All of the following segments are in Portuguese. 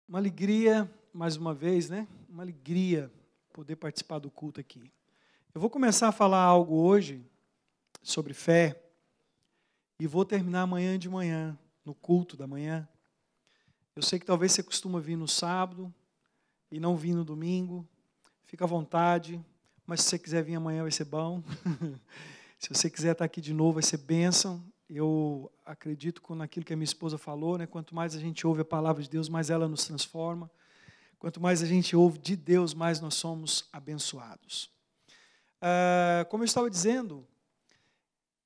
Uma alegria, mais uma vez, né? Uma alegria poder participar do culto aqui. Eu vou começar a falar algo hoje sobre fé e vou terminar amanhã de manhã, no culto da manhã. Eu sei que talvez você costuma vir no sábado e não vir no domingo. Fica à vontade, mas se você quiser vir amanhã vai ser bom. Se você quiser estar aqui de novo vai ser bênção. Eu acredito naquilo que a minha esposa falou, né? Quanto mais a gente ouve a palavra de Deus, mais ela nos transforma. Quanto mais a gente ouve de Deus, mais nós somos abençoados. Como eu estava dizendo,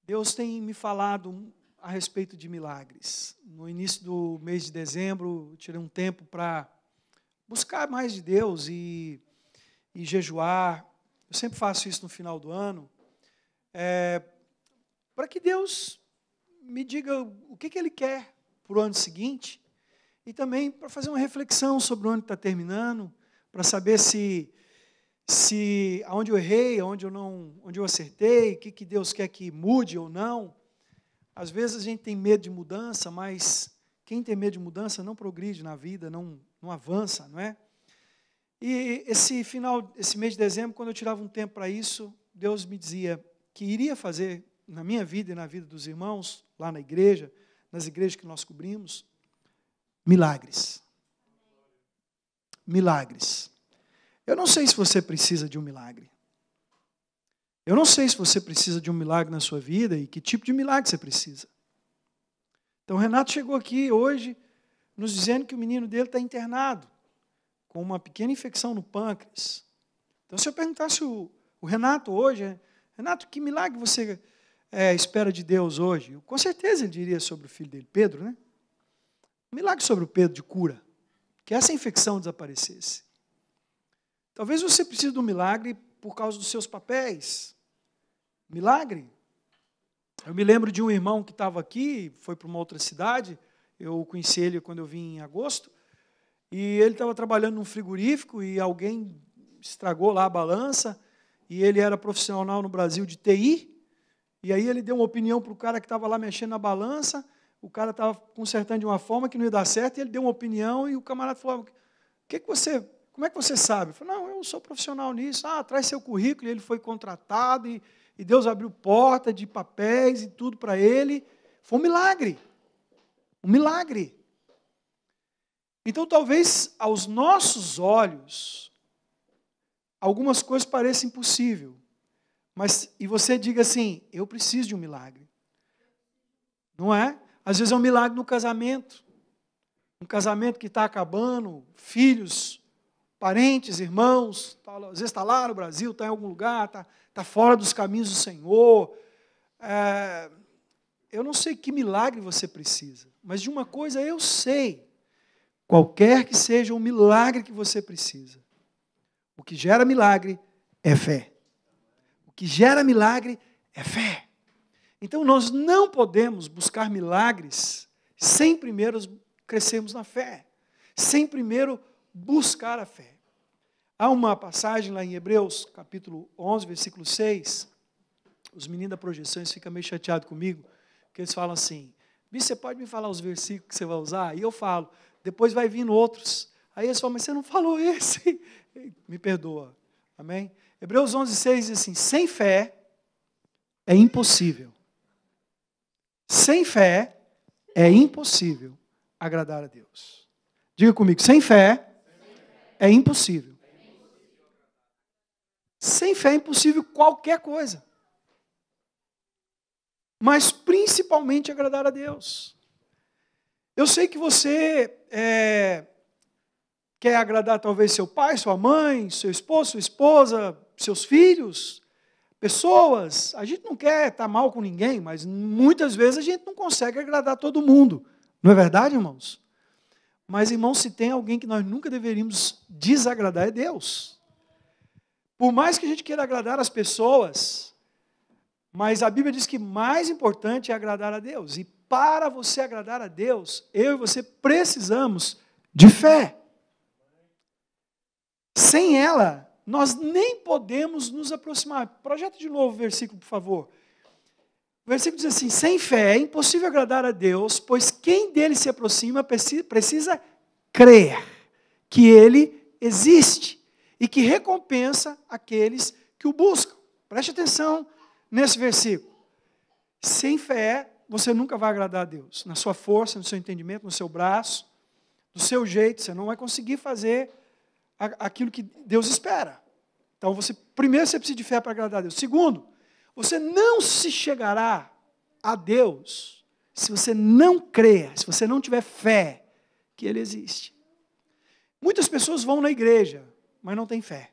Deus tem me falado a respeito de milagres. No início do mês de dezembro, eu tirei um tempo para buscar mais de Deus e jejuar. Eu sempre faço isso no final do ano, para que Deus me diga o que Ele quer para o ano seguinte e também para fazer uma reflexão sobre o ano que está terminando, para saber se aonde eu errei, onde eu acertei, o que Deus quer que mude ou não. Às vezes a gente tem medo de mudança, mas quem tem medo de mudança não progride na vida, não avança, não é? E esse mês de dezembro, quando eu tirava um tempo para isso, Deus me dizia que iria fazer na minha vida e na vida dos irmãos, lá na igreja, nas igrejas que nós cobrimos, milagres. Milagres. Eu não sei se você precisa de um milagre. Eu não sei se você precisa de um milagre na sua vida e que tipo de milagre você precisa. Então, o Renato chegou aqui hoje nos dizendo que o menino dele está internado com uma pequena infecção no pâncreas. Então, se eu perguntasse o Renato hoje, Renato, que milagre você espera de Deus hoje? Com certeza ele diria sobre o filho dele, Pedro, né? Um milagre sobre o Pedro de cura, que essa infecção desaparecesse. Talvez você precise de um milagre por causa dos seus papéis. Milagre. Eu me lembro de um irmão que estava aqui, foi para uma outra cidade, eu conheci ele quando eu vim em agosto, e ele estava trabalhando num frigorífico e alguém estragou lá a balança, e ele era profissional no Brasil de TI, e aí ele deu uma opinião para o cara que estava lá mexendo na balança, o cara estava consertando de uma forma que não ia dar certo, e ele deu uma opinião, e o camarada falou, como é que você sabe? Eu falei, não, eu sou profissional nisso. Traz seu currículo, e ele foi contratado, e Deus abriu porta de papéis e tudo para ele. Foi um milagre. Um milagre. Então, talvez, aos nossos olhos, algumas coisas pareçam impossíveis. E você diga assim, eu preciso de um milagre. Não é? Às vezes é um milagre no casamento. Um casamento que está acabando, filhos, parentes, irmãos, às vezes está lá no Brasil, está em algum lugar, está fora dos caminhos do Senhor. Eu não sei que milagre você precisa, mas de uma coisa eu sei. Qualquer que seja o milagre que você precisa, o que gera milagre é fé. O que gera milagre é fé. Então, nós não podemos buscar milagres sem primeiro crescermos na fé, sem primeiro buscar a fé. Há uma passagem lá em Hebreus, capítulo 11, versículo 6, os meninos da Projeções ficam meio chateados comigo, porque eles falam assim, você pode me falar os versículos que você vai usar? E eu falo, depois vai vindo outros. Aí eles falam, mas você não falou esse? Me perdoa. Amém? Hebreus 11, 6 diz assim, sem fé é impossível. Sem fé é impossível agradar a Deus. Diga comigo, sem fé é impossível. Sem fé é impossível qualquer coisa. Mas principalmente agradar a Deus. Eu sei que você quer agradar talvez seu pai, sua mãe, seu esposo, sua esposa, seus filhos, pessoas. A gente não quer estar mal com ninguém, mas muitas vezes a gente não consegue agradar todo mundo. Não é verdade, irmãos? Mas, irmãos, se tem alguém que nós nunca deveríamos desagradar, é Deus. Por mais que a gente queira agradar as pessoas, mas a Bíblia diz que mais importante é agradar a Deus. E para você agradar a Deus, eu e você precisamos de fé. Sem ela, nós nem podemos nos aproximar. Projeta de novo o versículo, por favor. O versículo diz assim, sem fé é impossível agradar a Deus, pois quem dele se aproxima precisa crer que Ele existe e que recompensa aqueles que o buscam. Preste atenção nesse versículo. Sem fé, você nunca vai agradar a Deus. Na sua força, no seu entendimento, no seu braço, do seu jeito, você não vai conseguir fazer aquilo que Deus espera. Então, primeiro você precisa de fé para agradar a Deus. Segundo, você não se chegará a Deus se você não crer, se você não tiver fé que Ele existe. Muitas pessoas vão na igreja, mas não têm fé.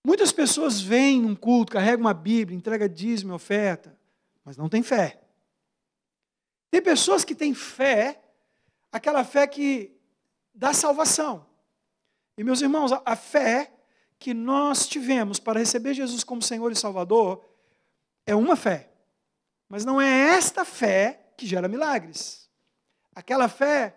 Muitas pessoas vêm num culto, carregam uma Bíblia, entregam dízimo e oferta, mas não têm fé. Tem pessoas que têm fé, aquela fé que dá salvação. E, meus irmãos, a fé que nós tivemos para receber Jesus como Senhor e Salvador é uma fé. Mas não é esta fé que gera milagres. Aquela fé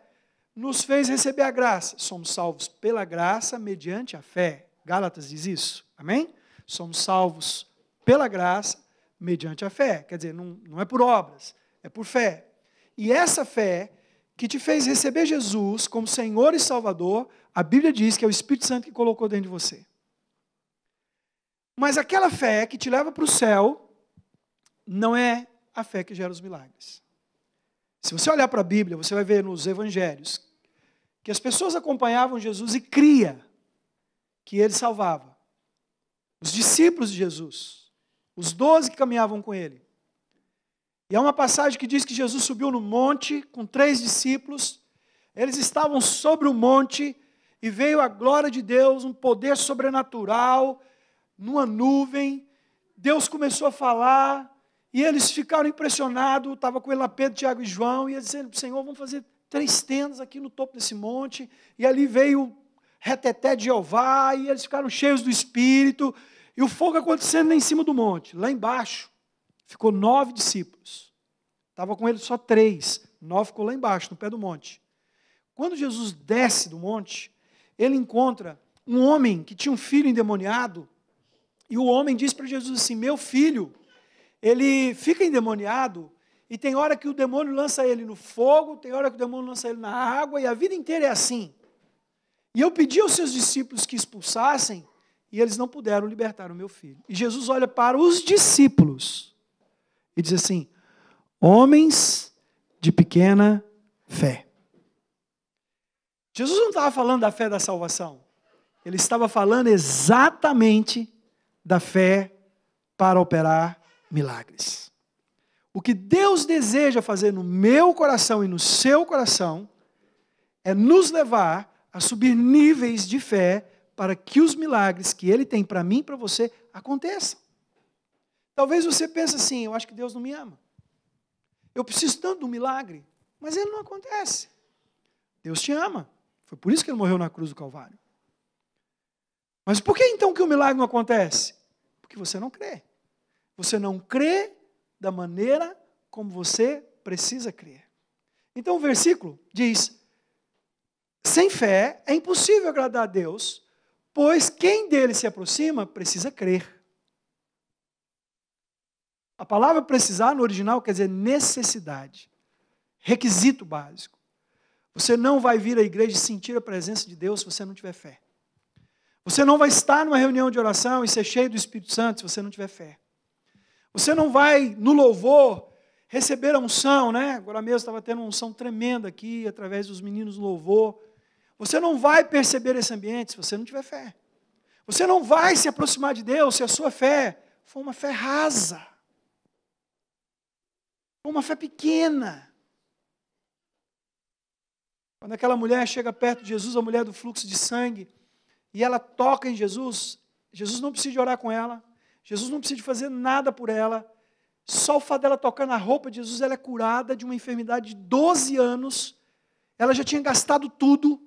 nos fez receber a graça. Somos salvos pela graça mediante a fé. Gálatas diz isso. Amém? Somos salvos pela graça mediante a fé. Quer dizer, não é por obras, é por fé. E essa fé que te fez receber Jesus como Senhor e Salvador, a Bíblia diz que é o Espírito Santo que colocou dentro de você. Mas aquela fé que te leva para o céu não é a fé que gera os milagres. Se você olhar para a Bíblia, você vai ver nos evangelhos que as pessoas acompanhavam Jesus e cria que Ele salvava. Os discípulos de Jesus, os 12 que caminhavam com Ele. E há uma passagem que diz que Jesus subiu no monte com 3 discípulos, eles estavam sobre o monte e veio a glória de Deus, um poder sobrenatural, numa nuvem. Deus começou a falar e eles ficaram impressionados, estava com ele lá Pedro, Tiago e João, e eles disseram, Senhor, vamos fazer 3 tendas aqui no topo desse monte, e ali veio o reteté de Jeová, e eles ficaram cheios do Espírito, e o fogo acontecendo lá em cima do monte. Lá embaixo, ficou 9 discípulos. Estava com eles só 3, 9 ficou lá embaixo, no pé do monte. Quando Jesus desce do monte, ele encontra um homem que tinha um filho endemoniado, e o homem diz para Jesus assim, meu filho, ele fica endemoniado, e tem hora que o demônio lança ele no fogo, tem hora que o demônio lança ele na água, e a vida inteira é assim. E eu pedi aos seus discípulos que expulsassem, e eles não puderam libertar o meu filho. E Jesus olha para os discípulos, e diz assim, homens de pequena fé. Jesus não estava falando da fé da salvação, ele estava falando exatamente da fé para operar milagres. O que Deus deseja fazer no meu coração e no seu coração é nos levar a subir níveis de fé para que os milagres que Ele tem para mim e para você aconteçam. Talvez você pense assim, eu acho que Deus não me ama. Eu preciso tanto de um milagre, mas ele não acontece. Deus te ama. Foi por isso que Ele morreu na cruz do Calvário. Mas por que então que o milagre não acontece? Porque você não crê. Você não crê da maneira como você precisa crer. Então o versículo diz, sem fé é impossível agradar a Deus, pois quem dele se aproxima precisa crer. A palavra precisar no original quer dizer necessidade, requisito básico. Você não vai vir à igreja e sentir a presença de Deus se você não tiver fé. Você não vai estar numa reunião de oração e ser cheio do Espírito Santo se você não tiver fé. Você não vai, no louvor, receber a unção, né? Agora mesmo estava tendo uma unção tremenda aqui, através dos meninos do louvor. Você não vai perceber esse ambiente se você não tiver fé. Você não vai se aproximar de Deus se a sua fé for uma fé rasa. For uma fé pequena. Quando aquela mulher chega perto de Jesus, a mulher do fluxo de sangue, e ela toca em Jesus, Jesus não precisa de orar com ela, Jesus não precisa de fazer nada por ela, só o fato dela tocar na roupa de Jesus, ela é curada de uma enfermidade de 12 anos, ela já tinha gastado tudo,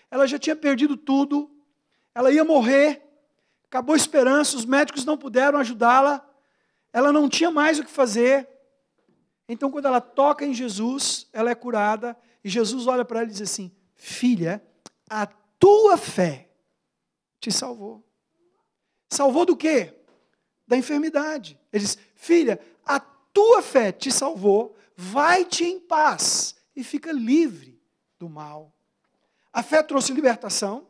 ela já tinha perdido tudo, ela ia morrer, acabou a esperança, os médicos não puderam ajudá-la, ela não tinha mais o que fazer. Então, quando ela toca em Jesus, ela é curada, e Jesus olha para ela e diz assim, filha, a tua fé te salvou. Salvou do quê? Da enfermidade. Ele diz, filha, a tua fé te salvou, vai-te em paz e fica livre do mal. A fé trouxe libertação,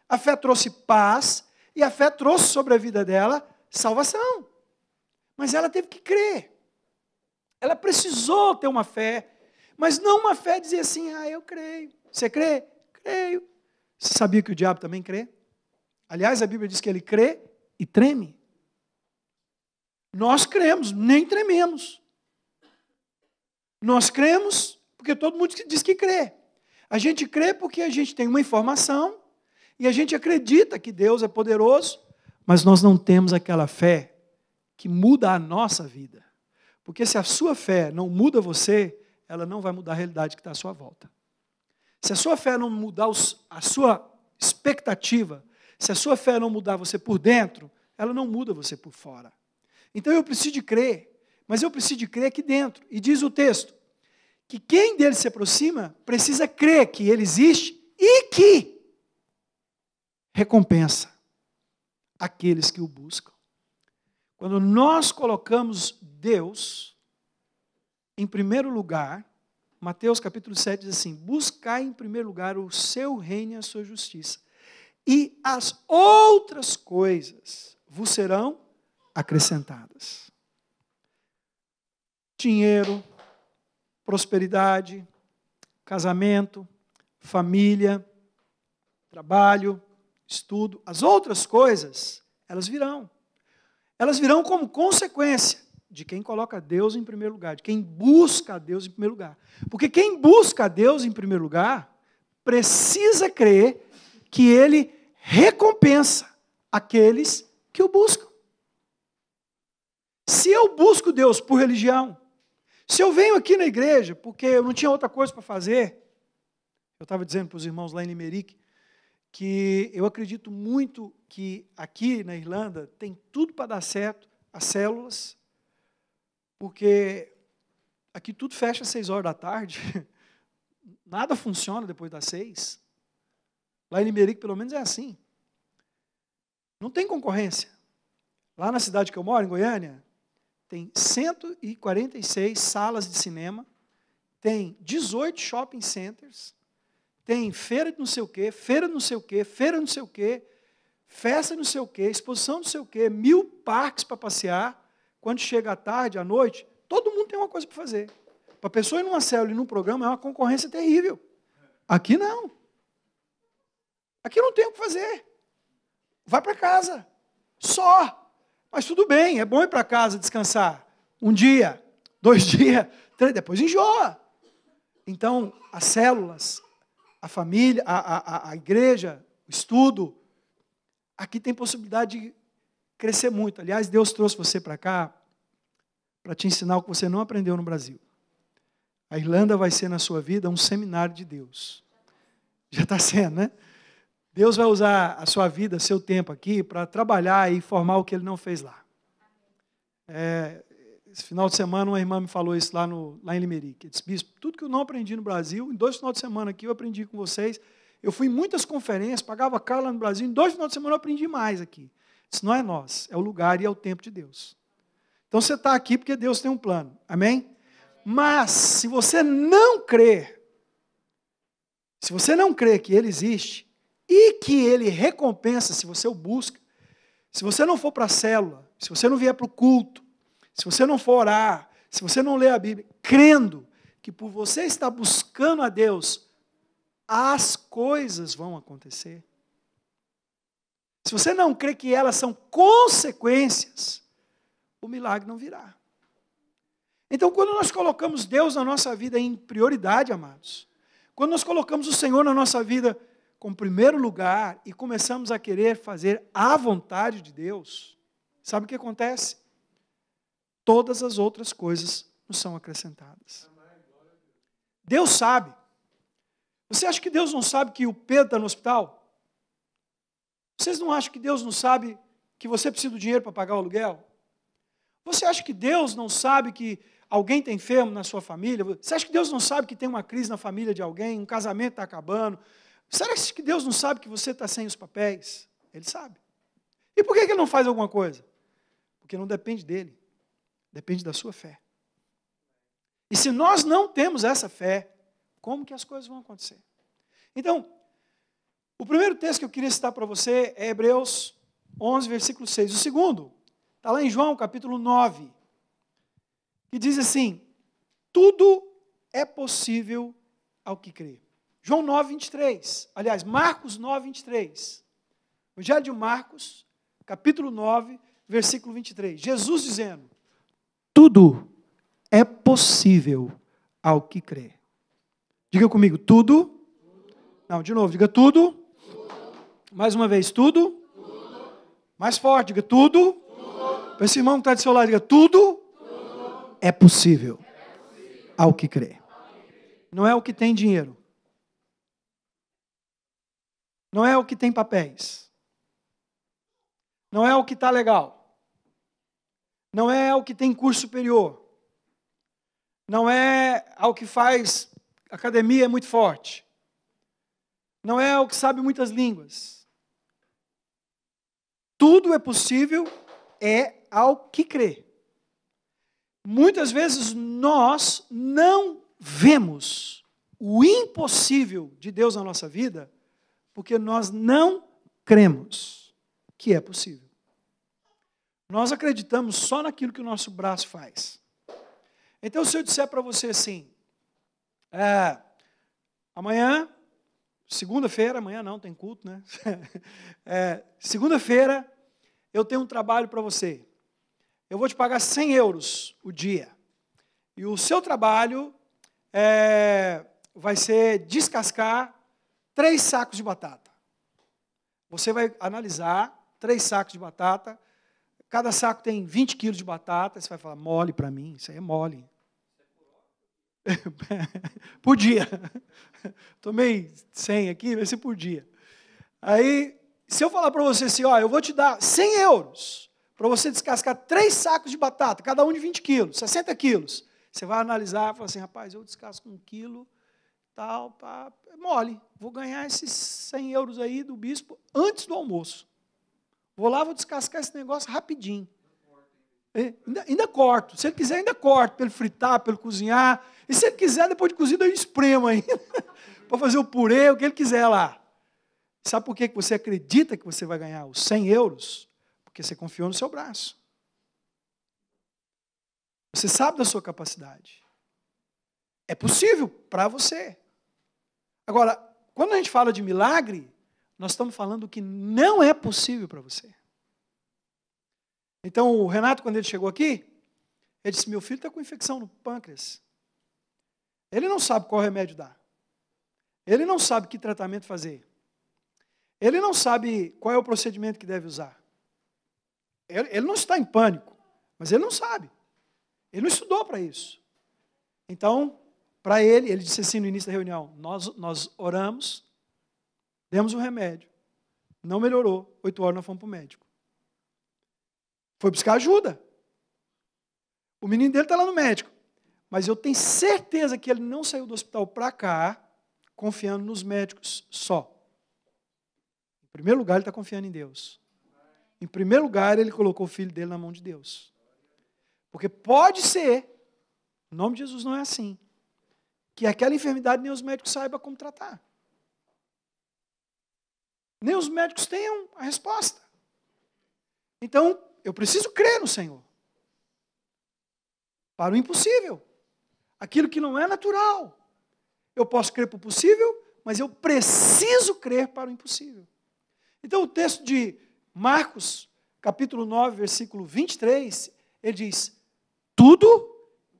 a fé trouxe paz, e a fé trouxe sobre a vida dela salvação. Mas ela teve que crer. Ela precisou ter uma fé, mas não uma fé dizer assim, eu creio. Você crê? Creio. Você sabia que o diabo também crê? Aliás, a Bíblia diz que ele crê e treme. Nós cremos, nem trememos. Nós cremos porque todo mundo diz que crê. A gente crê porque a gente tem uma informação e a gente acredita que Deus é poderoso, mas nós não temos aquela fé que muda a nossa vida. Porque se a sua fé não muda você, ela não vai mudar a realidade que está à sua volta. Se a sua fé não mudar a sua expectativa, se a sua fé não mudar você por dentro, ela não muda você por fora. Então eu preciso de crer, mas eu preciso de crer aqui dentro. E diz o texto, que quem dele se aproxima precisa crer que ele existe e que recompensa aqueles que o buscam. Quando nós colocamos Deus em primeiro lugar, Mateus capítulo 7 diz assim, buscai em primeiro lugar o seu reino e a sua justiça, e as outras coisas vos serão acrescentadas. Dinheiro, prosperidade, casamento, família, trabalho, estudo, as outras coisas, elas virão. Elas virão como consequência de quem coloca Deus em primeiro lugar, de quem busca a Deus em primeiro lugar. Porque quem busca a Deus em primeiro lugar, precisa crer que Ele recompensa aqueles que o buscam. Se eu busco Deus por religião, se eu venho aqui na igreja porque eu não tinha outra coisa para fazer, eu estava dizendo para os irmãos lá em Limerick, que eu acredito muito que aqui na Irlanda tem tudo para dar certo, as células, porque aqui tudo fecha às 6 horas da tarde, nada funciona depois das 6. Lá em Limerick, pelo menos, é assim. Não tem concorrência. Lá na cidade que eu moro, em Goiânia, tem 146 salas de cinema, tem 18 shopping centers, tem feira de não sei o quê, feira de não sei o quê, feira de não sei o quê, festa de não sei o quê, exposição de não sei o quê, 1000 parques para passear. Quando chega à tarde, à noite, todo mundo tem uma coisa para fazer. Para a pessoa ir numa célula e num programa é uma concorrência terrível. Aqui não. Aqui não tem o que fazer. Vai para casa. Só. Mas tudo bem, é bom ir para casa descansar. 1 dia, 2 dias, 3, depois enjoa. Então, as células, a família, a igreja, o estudo, aqui tem possibilidade de crescer muito. Aliás, Deus trouxe você para cá para te ensinar o que você não aprendeu no Brasil. A Irlanda vai ser na sua vida um seminário de Deus. Já está sendo, né? Deus vai usar a sua vida, seu tempo aqui, para trabalhar e formar o que Ele não fez lá. Esse final de semana, uma irmã me falou isso lá em Limerick. Ela disse, bispo, tudo que eu não aprendi no Brasil, em 2 finais de semana aqui eu aprendi com vocês. Eu fui em muitas conferências, pagava caro lá no Brasil, em 2 finais de semana eu aprendi mais aqui. Isso não é nós, é o lugar e é o tempo de Deus. Então você está aqui porque Deus tem um plano, amém? Mas, se você não crer que Ele existe, e que Ele recompensa se você o busca, se você não for para a célula, se você não vier para o culto, se você não for orar, se você não ler a Bíblia, crendo que por você estar buscando a Deus, as coisas vão acontecer. Se você não crê que elas são consequências, o milagre não virá. Então, quando nós colocamos Deus na nossa vida em prioridade, amados, quando nós colocamos o Senhor na nossa vida como primeiro lugar e começamos a querer fazer a vontade de Deus, sabe o que acontece? Todas as outras coisas nos são acrescentadas. Deus sabe. Você acha que Deus não sabe que o Pedro está no hospital? Vocês não acham que Deus não sabe que você precisa do dinheiro para pagar o aluguel? Você acha que Deus não sabe que alguém está enfermo na sua família? Você acha que Deus não sabe que tem uma crise na família de alguém, um casamento está acabando? Você acha que Deus não sabe que você está sem os papéis? Ele sabe. E por que Ele não faz alguma coisa? Porque não depende dele. Depende da sua fé. E se nós não temos essa fé, como que as coisas vão acontecer? Então, O primeiro texto que eu queria citar para você é Hebreus 11, versículo 6. O segundo está lá em João, capítulo 9, que diz assim: tudo é possível ao que crê. João 9, 23. Aliás, Marcos 9, 23. Evangelho de Marcos, capítulo 9, versículo 23. Jesus dizendo: tudo é possível ao que crê. Diga comigo, tudo. Não, de novo, diga tudo. Mais uma vez, tudo. Mais forte, diga tudo. Para esse irmão que está do seu lado, diga tudo. É possível ao que crê. Não é o que tem dinheiro. Não é o que tem papéis. Não é o que está legal. Não é o que tem curso superior. Não é o que faz academia muito forte. Não é o que sabe muitas línguas. Tudo é possível ao que crê. Muitas vezes nós não vemos o impossível de Deus na nossa vida porque nós não cremos que é possível. Nós acreditamos só naquilo que o nosso braço faz. Então, se eu disser para você assim, amanhã, segunda-feira, amanhã não, tem culto, né? Segunda-feira, eu tenho um trabalho para você. Eu vou te pagar 100 euros o dia. E o seu trabalho vai ser descascar 3 sacos de batata. Você vai analisar 3 sacos de batata. Cada saco tem 20 quilos de batata. Você vai falar, mole para mim, isso aí é mole. Por dia. Tomei 100 aqui, vai ser por dia. Aí, se eu falar para você assim, ó, eu vou te dar 100 euros para você descascar 3 sacos de batata, cada um de 20 quilos, 60 quilos. Você vai analisar e falar assim, rapaz, eu descasco 1 quilo, tal, pá, mole. Vou ganhar esses 100 euros aí do bispo antes do almoço. Vou lá, vou descascar esse negócio rapidinho. Ainda corto. Se ele quiser, ainda corto, para ele fritar, para ele cozinhar. E se ele quiser, depois de cozido, eu espremo ainda. Para fazer o purê, o que ele quiser lá. Sabe por que você acredita que você vai ganhar os 100 euros? Porque você confiou no seu braço. Você sabe da sua capacidade. É possível para você. Agora, quando a gente fala de milagre, nós estamos falando que não é possível para você. Então, o Renato, quando ele chegou aqui, ele disse, meu filho está com infecção no pâncreas. Ele não sabe qual remédio dar. Ele não sabe que tratamento fazer. Ele não sabe qual é o procedimento que deve usar. Ele não está em pânico, mas ele não sabe. Ele não estudou para isso. Então, para ele disse assim no início da reunião, nós oramos, demos um remédio, não melhorou, 8 horas nós fomos para o médico. Foi buscar ajuda. O menino dele está lá no médico. Mas eu tenho certeza que ele não saiu do hospital para cá confiando nos médicos só. Em primeiro lugar, ele está confiando em Deus. Em primeiro lugar, ele colocou o filho dele na mão de Deus. Porque pode ser, em nome de Jesus não é assim, que aquela enfermidade nem os médicos saibam como tratar. Nem os médicos tenham a resposta. Então, eu preciso crer no Senhor. Para o impossível. Aquilo que não é natural. Eu posso crer para o possível, mas eu preciso crer para o impossível. Então, o texto de Marcos, capítulo 9, versículo 23, ele diz, tudo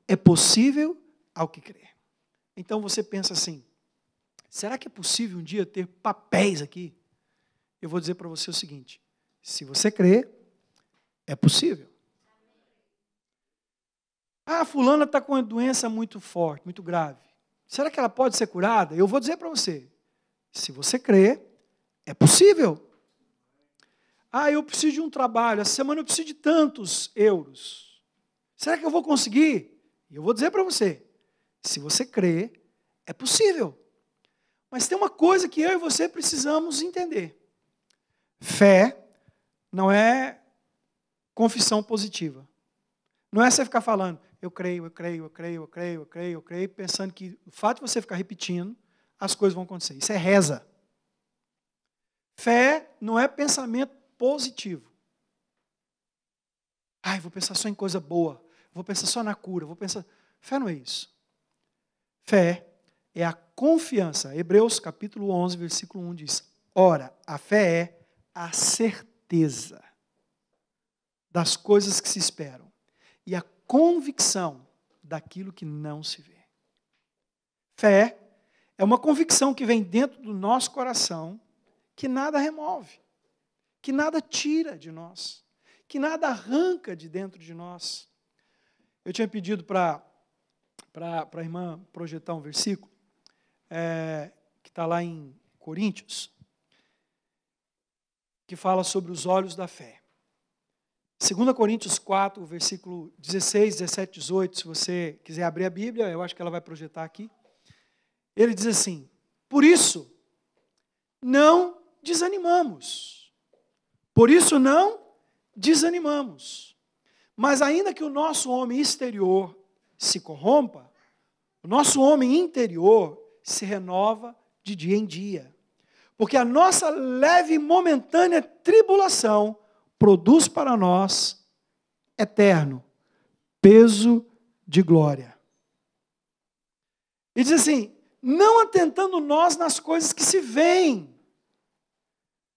é possível ao que crê. Então, você pensa assim, será que é possível um dia ter papéis aqui? Eu vou dizer para você o seguinte, se você crê, é possível. Ah, fulana está com uma doença muito forte, muito grave. Será que ela pode ser curada? Eu vou dizer para você, se você crê, é possível. Ah, eu preciso de um trabalho, essa semana eu preciso de tantos euros. Será que eu vou conseguir? Eu vou dizer para você, se você crê, é possível. Mas tem uma coisa que eu e você precisamos entender. Fé não é confissão positiva. Não é você ficar falando, eu creio, pensando que o fato de você ficar repetindo, as coisas vão acontecer. Isso é reza. Fé não é pensamento positivo. Ai, vou pensar só em coisa boa. Vou pensar só na cura. Fé não é isso. Fé é a confiança. Hebreus capítulo 11, versículo 1 diz: ora, a fé é a certeza das coisas que se esperam e a convicção daquilo que não se vê. Fé é uma convicção que vem dentro do nosso coração, que nada remove, que nada tira de nós, que nada arranca de dentro de nós. Eu tinha pedido para a irmã projetar um versículo, que está lá em Coríntios, que fala sobre os olhos da fé. 2 Coríntios 4, versículo 16, 17, 18, se você quiser abrir a Bíblia, eu acho que ela vai projetar aqui. Ele diz assim: por isso, não desanimamos. Por isso não desanimamos. Mas ainda que o nosso homem exterior se corrompa, o nosso homem interior se renova de dia em dia. Porque a nossa leve e momentânea tribulação produz para nós eterno peso de glória. E diz assim: não atentando nós nas coisas que se veem,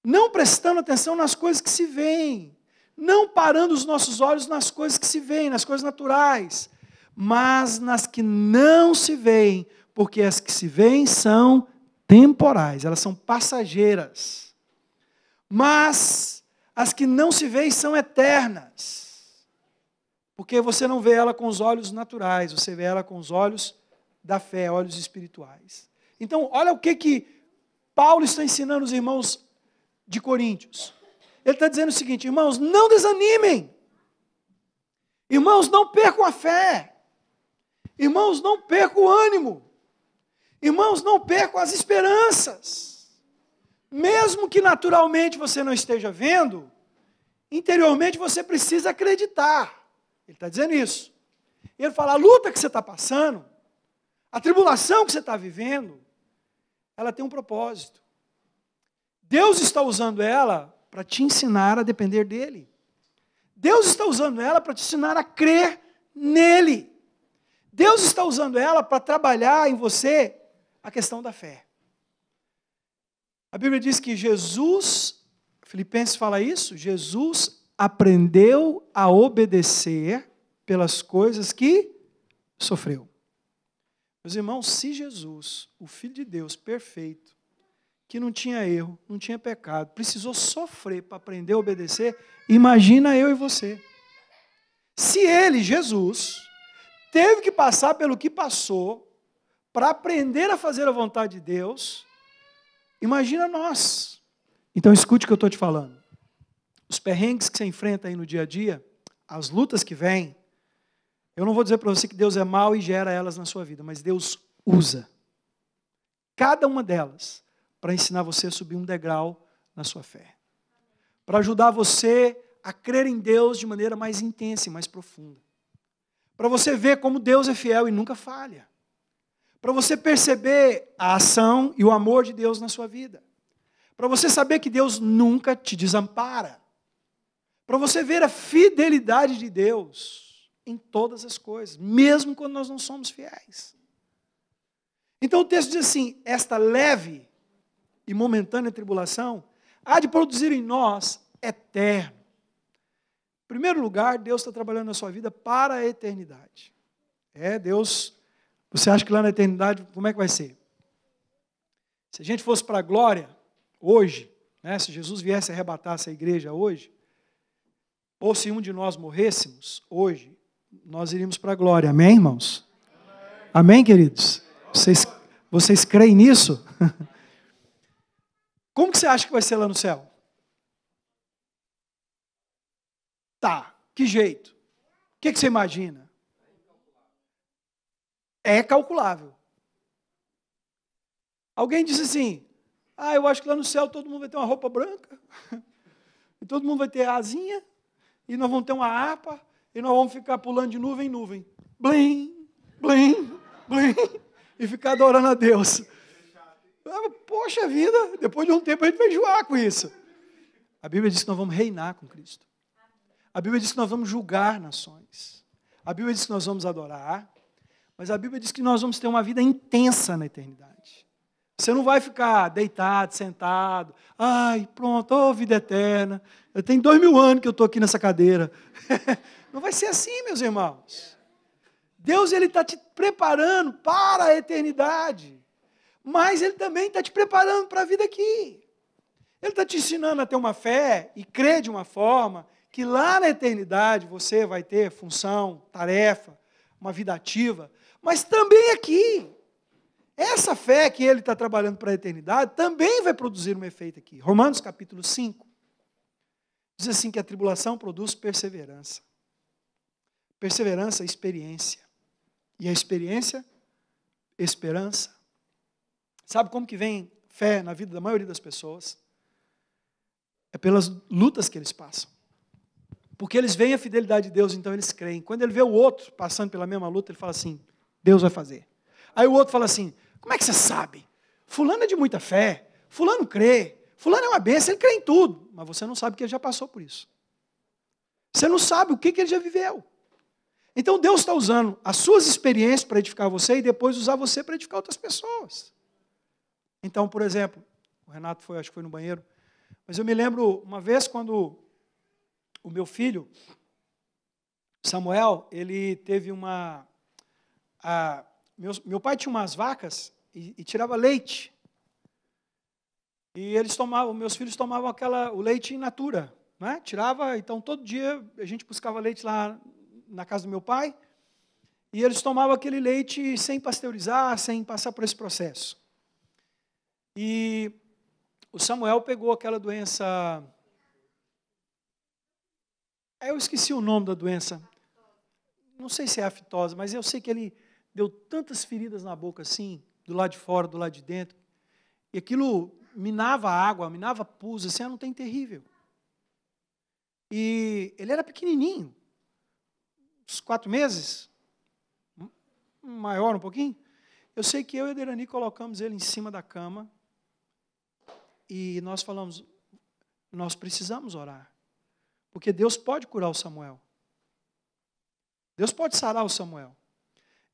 não prestando atenção nas coisas que se veem, não parando os nossos olhos nas coisas que se veem, nas coisas naturais, mas nas que não se veem, porque as que se veem são temporais, elas são passageiras. Mas as que não se veem são eternas, porque você não vê ela com os olhos naturais, você vê ela com os olhos da fé, olhos espirituais. Então, olha o que Paulo está ensinando os irmãos de Coríntios. Ele está dizendo o seguinte: irmãos, não desanimem. Irmãos, não percam a fé. Irmãos, não percam o ânimo. Irmãos, não percam as esperanças. Mesmo que naturalmente você não esteja vendo, interiormente você precisa acreditar. Ele está dizendo isso. Ele fala: a luta que você está passando, a tribulação que você está vivendo, ela tem um propósito. Deus está usando ela para te ensinar a depender dEle. Deus está usando ela para te ensinar a crer nele. Deus está usando ela para trabalhar em você a questão da fé. A Bíblia diz que Jesus, Filipenses fala isso, Jesus aprendeu a obedecer pelas coisas que sofreu. Meus irmãos, se Jesus, o Filho de Deus perfeito, que não tinha erro, não tinha pecado, precisou sofrer para aprender a obedecer, imagina eu e você. Se ele, Jesus, teve que passar pelo que passou para aprender a fazer a vontade de Deus, imagina nós. Então escute o que eu estou te falando. Os perrengues que você enfrenta aí no dia a dia, as lutas que vêm, eu não vou dizer para você que Deus é mau e gera elas na sua vida, mas Deus usa cada uma delas para ensinar você a subir um degrau na sua fé. Para ajudar você a crer em Deus de maneira mais intensa e mais profunda. Para você ver como Deus é fiel e nunca falha. Para você perceber a ação e o amor de Deus na sua vida. Para você saber que Deus nunca te desampara. Para você ver a fidelidade de Deus em todas as coisas, mesmo quando nós não somos fiéis. Então o texto diz assim: esta leve e momentânea tribulação há de produzir em nós eterno. Em primeiro lugar, Deus está trabalhando na sua vida para a eternidade. Deus, você acha que lá na eternidade, como é que vai ser? Se a gente fosse para a glória, hoje, se Jesus viesse arrebatar essa igreja hoje, ou se um de nós morrêssemos hoje, nós iríamos para a glória. Amém, irmãos? Amém, queridos? Vocês creem nisso? Como que você acha que vai ser lá no céu? Tá, que jeito? O que você imagina? É calculável. Alguém disse assim: eu acho que lá no céu todo mundo vai ter uma roupa branca, e todo mundo vai ter asinha, e nós vamos ter uma harpa, e nós vamos ficar pulando de nuvem em nuvem. Blim, blim, blim, e ficar adorando a Deus. poxa vida, depois de um tempo a gente vai enjoar com isso. A Bíblia diz que nós vamos reinar com Cristo. A Bíblia diz que nós vamos julgar nações. A Bíblia diz que nós vamos adorar. Mas a Bíblia diz que nós vamos ter uma vida intensa na eternidade. Você não vai ficar deitado, sentado. Ai, pronto, vida eterna. Eu tenho 2000 anos que eu estou aqui nessa cadeira. Não vai ser assim, meus irmãos. Deus está te preparando para a eternidade. Mas Ele também está te preparando para a vida aqui. Ele está te ensinando a ter uma fé e crer de uma forma que lá na eternidade você vai ter função, tarefa, uma vida ativa. Mas também aqui. Essa fé que Ele está trabalhando para a eternidade também vai produzir um efeito aqui. Romanos capítulo 5. Diz assim que a tribulação produz perseverança. Perseverança é experiência. E a experiência, esperança. Sabe como que vem fé na vida da maioria das pessoas? É pelas lutas que eles passam. Porque eles veem a fidelidade de Deus, então eles creem. Quando ele vê o outro passando pela mesma luta, ele fala assim, Deus vai fazer. Aí o outro fala assim, como é que você sabe? Fulano é de muita fé, fulano crê, fulano é uma bênção, ele crê em tudo. Mas você não sabe que ele já passou por isso. Você não sabe o que ele já viveu. Então Deus está usando as suas experiências para edificar você e depois usar você para edificar outras pessoas. Então, por exemplo, o Renato acho que foi no banheiro, mas eu me lembro uma vez quando o meu filho, Samuel, ele teve meu pai tinha umas vacas e tirava leite. E meus filhos tomavam o leite in natura, né? Tirava, então todo dia a gente buscava leite lá na casa do meu pai, e eles tomavam aquele leite sem pasteurizar, sem passar por esse processo. E o Samuel pegou aquela doença, eu esqueci o nome da doença, não sei se é aftosa, mas eu sei que ele deu tantas feridas na boca assim, do lado de fora, do lado de dentro, e aquilo minava a água, minava pus, assim, era um trem terrível. E ele era pequenininho, uns 4 meses, maior um pouquinho. Eu sei que eu e a Derani colocamos ele em cima da cama e nós falamos, nós precisamos orar, porque Deus pode curar o Samuel. Deus pode sarar o Samuel.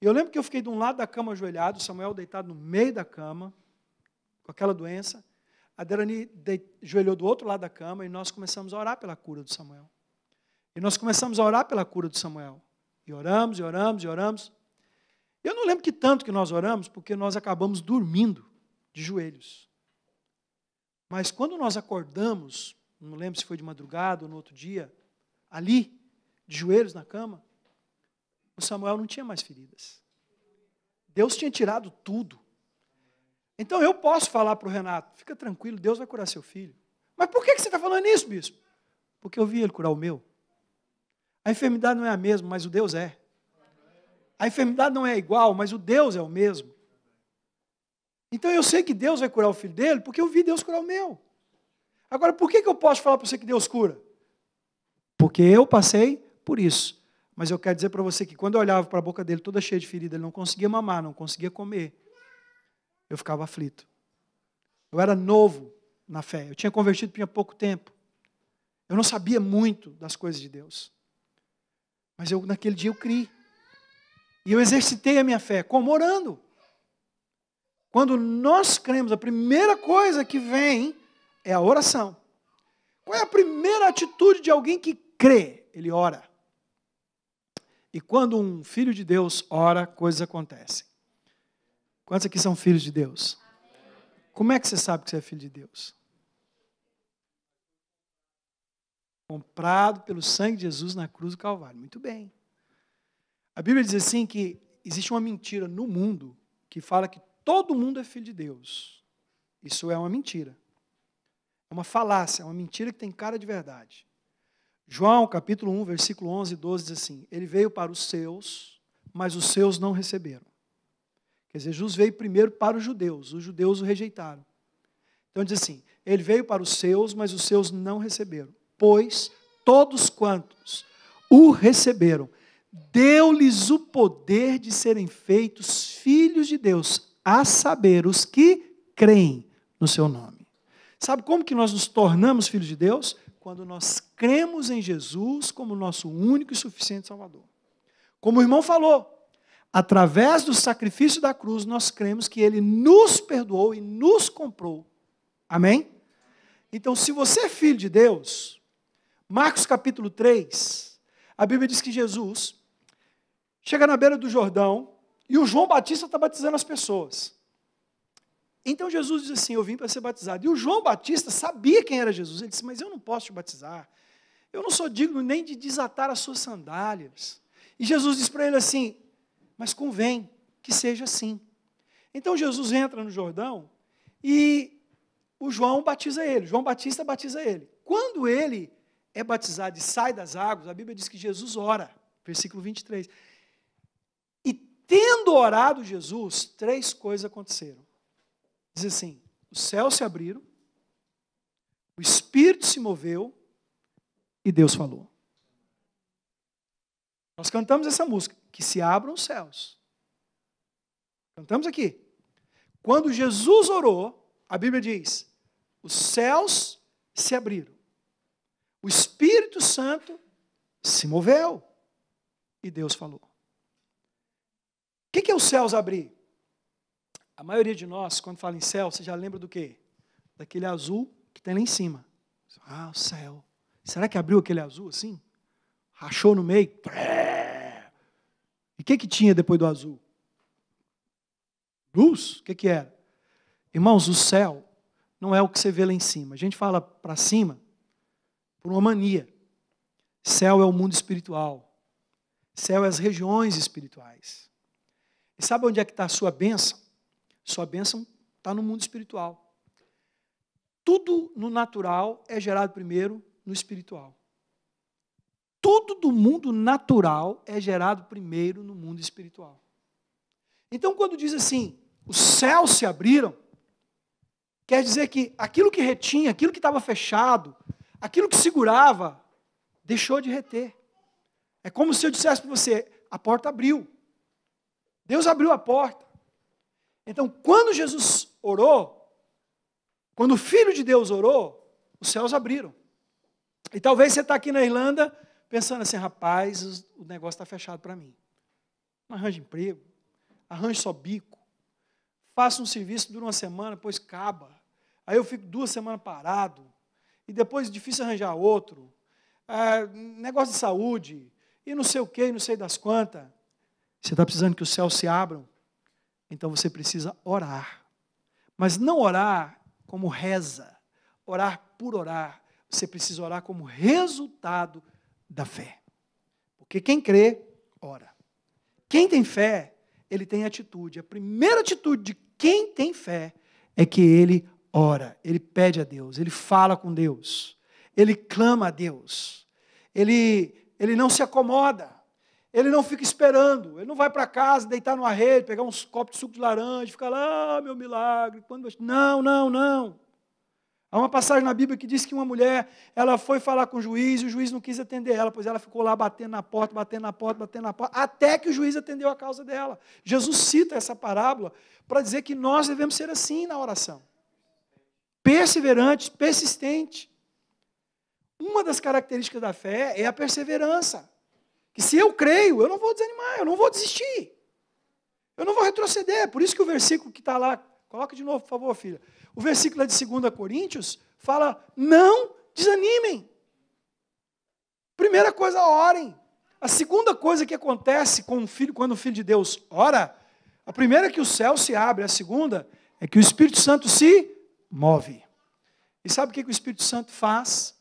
E eu lembro que eu fiquei de um lado da cama ajoelhado, o Samuel deitado no meio da cama, com aquela doença. A Derani ajoelhou do outro lado da cama e nós começamos a orar pela cura do Samuel. E nós começamos a orar pela cura do Samuel. E oramos, e oramos, e oramos. Eu não lembro que tanto que nós oramos, porque nós acabamos dormindo de joelhos. Mas quando nós acordamos, não lembro se foi de madrugada ou no outro dia, ali, de joelhos na cama, o Samuel não tinha mais feridas. Deus tinha tirado tudo. Então eu posso falar para o Renato, fica tranquilo, Deus vai curar seu filho. Mas por que você está falando isso, bispo? Porque eu vi ele curar o meu. A enfermidade não é a mesma, mas o Deus é. A enfermidade não é igual, mas o Deus é o mesmo. Então eu sei que Deus vai curar o filho dele, porque eu vi Deus curar o meu. Agora, por que eu posso falar para você que Deus cura? Porque eu passei por isso. Mas eu quero dizer para você que quando eu olhava para a boca dele toda cheia de ferida, ele não conseguia mamar, não conseguia comer. Eu ficava aflito. Eu era novo na fé. Eu tinha convertido tinha pouco tempo. Eu não sabia muito das coisas de Deus. Mas naquele dia eu criei. E eu exercitei a minha fé. Como? Orando. Quando nós cremos, a primeira coisa que vem é a oração. Qual é a primeira atitude de alguém que crê? Ele ora. E quando um filho de Deus ora, coisas acontecem. Quantos aqui são filhos de Deus? Como é que você sabe que você é filho de Deus? Comprado pelo sangue de Jesus na cruz do Calvário. Muito bem. A Bíblia diz assim que existe uma mentira no mundo que fala que todo mundo é filho de Deus. Isso é uma mentira. É uma falácia, é uma mentira que tem cara de verdade. João, capítulo 1, versículo 11 e 12, diz assim, ele veio para os seus, mas os seus não receberam. Quer dizer, Jesus veio primeiro para os judeus o rejeitaram. Então diz assim, ele veio para os seus, mas os seus não receberam. Pois todos quantos o receberam, deu-lhes o poder de serem feitos filhos de Deus, a saber, os que creem no seu nome. Sabe como que nós nos tornamos filhos de Deus? Quando nós cremos em Jesus como nosso único e suficiente Salvador. Como o irmão falou, através do sacrifício da cruz, nós cremos que Ele nos perdoou e nos comprou. Amém? Então, se você é filho de Deus, Marcos capítulo 3, a Bíblia diz que Jesus chega na beira do Jordão e o João Batista está batizando as pessoas. Então Jesus diz assim, eu vim para ser batizado. E o João Batista sabia quem era Jesus. Ele disse, mas eu não posso te batizar. Eu não sou digno nem de desatar as suas sandálias. E Jesus diz para ele assim, mas convém que seja assim. Então Jesus entra no Jordão e o João batiza ele. João Batista batiza ele. Quando ele é batizado e sai das águas, a Bíblia diz que Jesus ora. Versículo 23. E tendo orado Jesus, 3 coisas aconteceram. Diz assim, os céus se abriram, o Espírito se moveu e Deus falou. Nós cantamos essa música, que se abram os céus. Cantamos aqui. Quando Jesus orou, a Bíblia diz, os céus se abriram, o Espírito Santo se moveu e Deus falou. O que é os céus abrir? A maioria de nós, quando fala em céu, você já lembra do quê? Daquele azul que tem lá em cima. Ah, o céu. Será que abriu aquele azul assim? Rachou no meio? E o que tinha depois do azul? Luz? O que era? Irmãos, o céu não é o que você vê lá em cima. A gente fala para cima por uma mania. Céu é o mundo espiritual. Céu é as regiões espirituais. E sabe onde é que está a sua bênção? Sua bênção está no mundo espiritual. Tudo no natural é gerado primeiro no espiritual. Tudo do mundo natural é gerado primeiro no mundo espiritual. Então, quando diz assim, os céus se abriram, quer dizer que aquilo que retinha, aquilo que estava fechado, aquilo que segurava, deixou de reter. É como se eu dissesse para você, a porta abriu. Deus abriu a porta. Então, quando Jesus orou, quando o Filho de Deus orou, os céus abriram. E talvez você está aqui na Irlanda pensando assim, rapaz, o negócio está fechado para mim. Não arranje emprego, arranje só bico, faça um serviço, dura uma semana, depois acaba. Aí eu fico 2 semanas parado, e depois é difícil arranjar outro. Negócio de saúde, e não sei o quê, e não sei das quantas. Você está precisando que os céus se abram? Então você precisa orar. Mas não orar como reza, orar por orar. Você precisa orar como resultado da fé. Porque quem crê, ora. Quem tem fé, ele tem atitude. A primeira atitude de quem tem fé é que ele ora, ele pede a Deus, ele fala com Deus, ele clama a Deus, ele não se acomoda. Ele não fica esperando, ele não vai para casa, deitar numa rede, pegar uns copos de suco de laranja, ficar lá, meu milagre. Não. Há uma passagem na Bíblia que diz que uma mulher, ela foi falar com o juiz, e o juiz não quis atender ela, pois ela ficou lá batendo na porta, até que o juiz atendeu a causa dela. Jesus cita essa parábola para dizer que nós devemos ser assim na oração. Perseverantes, persistentes. Uma das características da fé é a perseverança. Que se eu creio, eu não vou desanimar, eu não vou desistir. Eu não vou retroceder. Por isso que o versículo que está lá, coloca de novo, por favor, filha. O versículo é de 2 Coríntios, fala, não desanimem. Primeira coisa, orem. A segunda coisa que acontece com o filho, quando o Filho de Deus ora, a primeira é que o céu se abre, a segunda é que o Espírito Santo se move. E sabe o que o Espírito Santo faz?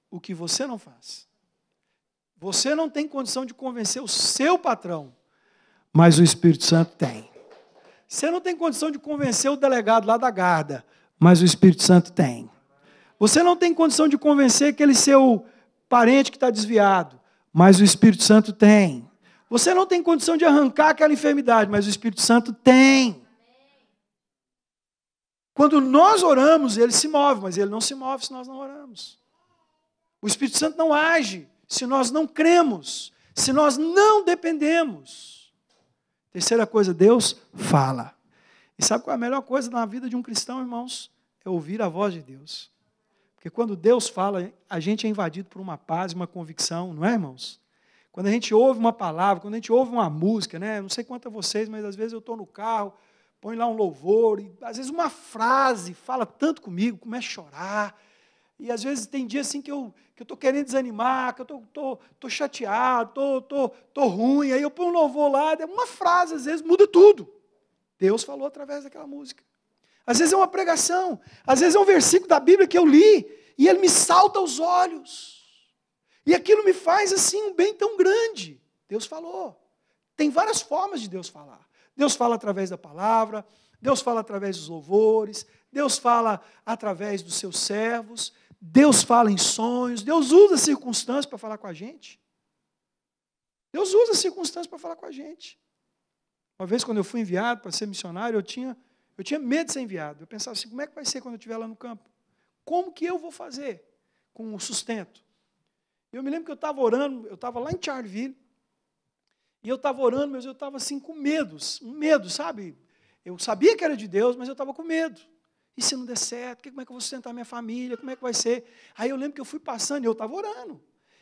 O que você não faz. Você não tem condição de convencer o seu patrão, mas o Espírito Santo tem. Você não tem condição de convencer o delegado lá da guarda, mas o Espírito Santo tem. Você não tem condição de convencer aquele seu parente que está desviado, mas o Espírito Santo tem. Você não tem condição de arrancar aquela enfermidade, mas o Espírito Santo tem. Quando nós oramos, ele se move, mas ele não se move se nós não oramos. O Espírito Santo não age se nós não cremos, se nós não dependemos. Terceira coisa, Deus fala. E sabe qual é a melhor coisa na vida de um cristão, irmãos? É ouvir a voz de Deus. Porque quando Deus fala, a gente é invadido por uma paz, uma convicção, não é, irmãos? Quando a gente ouve uma palavra, quando a gente ouve uma música, né? Não sei quanto a vocês, mas às vezes eu estou no carro, põe lá um louvor, e às vezes uma frase fala tanto comigo, começo a chorar. E às vezes tem dias assim que eu estou querendo desanimar, que eu estou chateado, estou ruim, aí eu ponho um louvor lá, uma frase às vezes muda tudo. Deus falou através daquela música. Às vezes é uma pregação, às vezes é um versículo da Bíblia que eu li, e ele me salta aos olhos. E aquilo me faz assim um bem tão grande. Deus falou. Tem várias formas de Deus falar. Deus fala através da palavra, Deus fala através dos louvores, Deus fala através dos seus servos, Deus fala em sonhos, Deus usa circunstâncias para falar com a gente. Deus usa circunstâncias para falar com a gente. Uma vez, quando eu fui enviado para ser missionário, eu tinha medo de ser enviado. Eu pensava assim, como é que vai ser quando eu estiver lá no campo? Como que eu vou fazer com o sustento? Eu me lembro que eu estava orando, eu estava lá em Charleville, e eu estava orando, mas eu estava assim com um medo, sabe? Eu sabia que era de Deus, mas eu estava com medo. E se não der certo, como é que eu vou sustentar minha família? Como é que vai ser? Aí eu lembro que eu fui passando, e eu estava orando.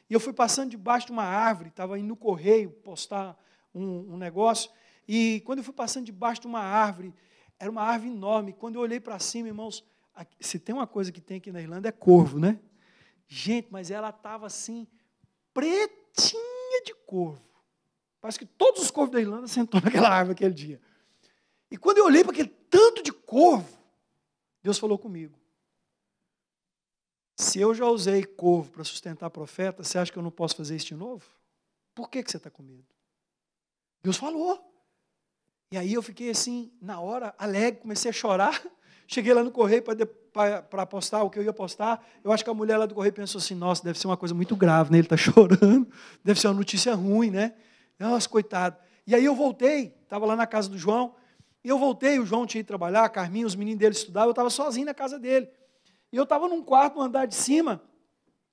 E eu fui passando debaixo de uma árvore, estava indo no correio postar um negócio, e quando eu fui passando debaixo de uma árvore, era uma árvore enorme. Quando eu olhei para cima, irmãos, se tem uma coisa que tem aqui na Irlanda é corvo, né? Gente, mas ela estava assim, pretinha de corvo. Parece que todos os corvos da Irlanda sentou naquela árvore aquele dia. E quando eu olhei para aquele tanto de corvo, Deus falou comigo. Se eu já usei corvo para sustentar profeta, você acha que eu não posso fazer isso de novo? Por que você está com medo? Deus falou. E aí eu fiquei assim, na hora, alegre, comecei a chorar. Cheguei lá no correio para postar o que eu ia postar. Eu acho que a mulher lá do correio pensou assim, nossa, deve ser uma coisa muito grave, né? Ele está chorando, deve ser uma notícia ruim, né? Nossa, coitado. E aí eu voltei, estava lá na casa do João, e eu voltei, o João tinha ido trabalhar, a Carminha, os meninos dele estudavam, eu estava sozinho na casa dele. E eu estava num quarto, no andar de cima,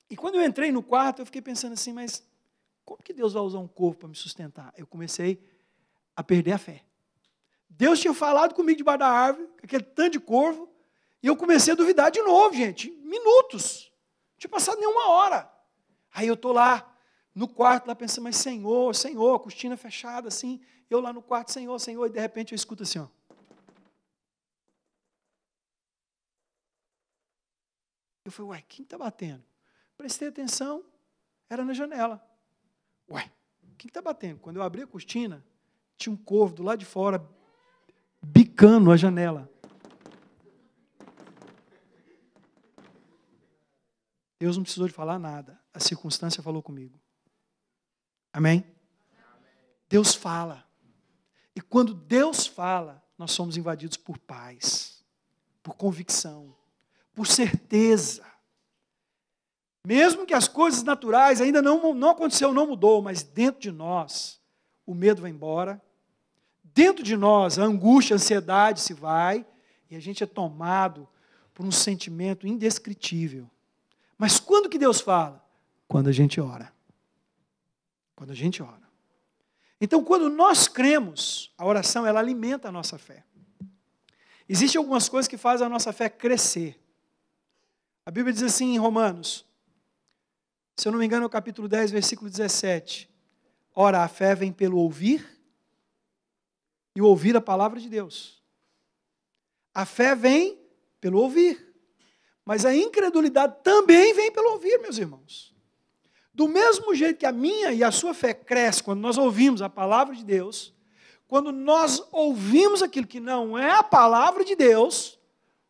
e quando eu entrei no quarto, eu fiquei pensando assim, mas como que Deus vai usar um corvo para me sustentar? Eu comecei a perder a fé. Deus tinha falado comigo debaixo da árvore, aquele tanto de corvo, e eu comecei a duvidar de novo, gente, minutos. Não tinha passado nenhuma hora. Aí eu estou lá, no quarto, lá pensando, mas Senhor, Senhor, a cortina fechada assim, eu lá no quarto, Senhor, Senhor, e de repente eu escuto assim, ó. Eu falei, uai, quem está batendo? Prestei atenção, era na janela. Uai, quem está batendo? Quando eu abri a cortina, tinha um corvo do lado de fora, bicando a janela. Deus não precisou de falar nada, a circunstância falou comigo. Amém? Deus fala. E quando Deus fala, nós somos invadidos por paz, por convicção, por certeza. Mesmo que as coisas naturais ainda não aconteceu, não mudou, mas dentro de nós, o medo vai embora. Dentro de nós, a angústia, a ansiedade se vai, e a gente é tomado por um sentimento indescritível. Mas quando que Deus fala? Quando a gente ora. Quando a gente ora. Então, quando nós cremos, a oração, ela alimenta a nossa fé. Existem algumas coisas que fazem a nossa fé crescer. A Bíblia diz assim em Romanos, se eu não me engano, é o capítulo 10, versículo 17. Ora, a fé vem pelo ouvir, e ouvir a palavra de Deus. A fé vem pelo ouvir, mas a incredulidade também vem pelo ouvir, meus irmãos. Do mesmo jeito que a minha e a sua fé cresce quando nós ouvimos a palavra de Deus, quando nós ouvimos aquilo que não é a palavra de Deus,